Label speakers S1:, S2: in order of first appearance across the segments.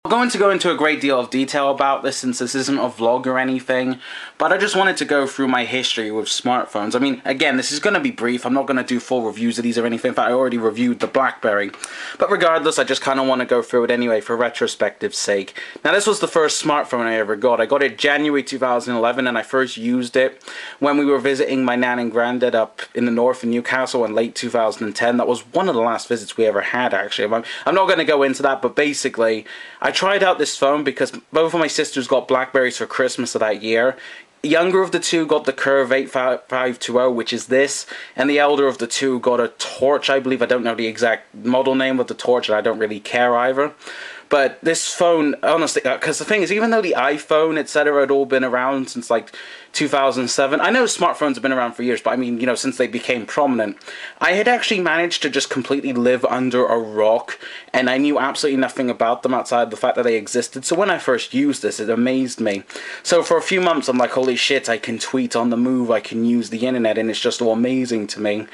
S1: I'm going to go into a great deal of detail about this since this isn't a vlog or anything, but I just wanted to go through my history with smartphones. I mean, again, this is going to be brief. I'm not going to do full reviews of these or anything. In fact, I already reviewed the BlackBerry. But regardless, I just kind of want to go through it anyway for retrospective's sake. Now, this was the first smartphone I ever got. I got it January 2011, and I first used it when we were visiting my nan and granddad up in the north in Newcastle in late 2010. That was one of the last visits we ever had, actually. I'm not going to go into that, but basically, I tried out this phone because both of my sisters got Blackberries for Christmas of that year. The younger of the two got the Curve 8520, which is this, and the elder of the two got a Torch, I believe. I don't know the exact model name of the Torch, and I don't really care either. But this phone, honestly, because the thing is, even though the iPhone, etc., had all been around since like 2007, I know smartphones have been around for years, but I mean, you know, since they became prominent, I had actually managed to just completely live under a rock, and I knew absolutely nothing about them outside the fact that they existed. So when I first used this, it amazed me. So for a few months, I'm like, holy shit, I can tweet on the move, I can use the internet, and it's just all amazing to me.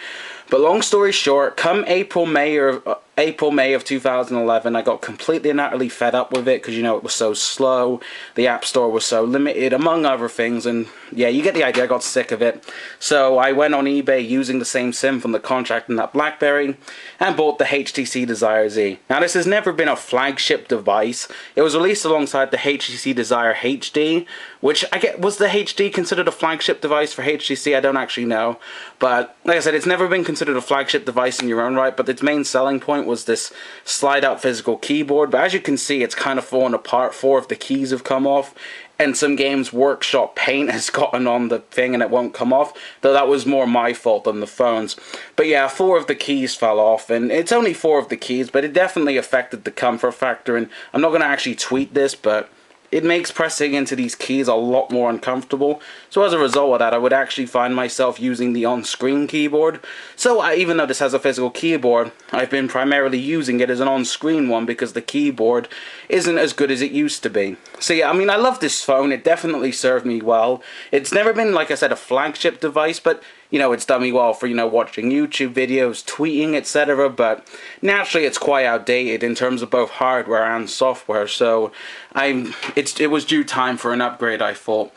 S1: But long story short, come April, May of 2011, I got completely and utterly fed up with it because, you know, it was so slow, the App Store was so limited, among other things, and yeah, you get the idea. I got sick of it. So I went on eBay using the same SIM from the contract in that BlackBerry and bought the HTC Desire Z. Now, this has never been a flagship device. It was released alongside the HTC Desire HD, which was the HD considered a flagship device for HTC? I don't actually know. But like I said, it's never been considered a flagship device in your own right, but its main selling point was this slide-out physical keyboard. But as you can see, it's kind of fallen apart. 4 of the keys have come off, and some Games Workshop paint has gotten on the thing and it won't come off, though that was more my fault than the phone's. But yeah, 4 of the keys fell off, and it's only 4 of the keys, but it definitely affected the comfort factor, and I'm not going to actually tweet this, but it makes pressing into these keys a lot more uncomfortable. So as a result of that, I would actually find myself using the on-screen keyboard. So even though this has a physical keyboard, I've been primarily using it as an on-screen one because the keyboard isn't as good as it used to be. So yeah, I mean, I love this phone. It definitely served me well. It's never been, like I said, a flagship device, but you know, it's done me well for, you know, watching YouTube videos, tweeting, etc. But naturally, it's quite outdated in terms of both hardware and software. So it was due time for an upgrade, I thought.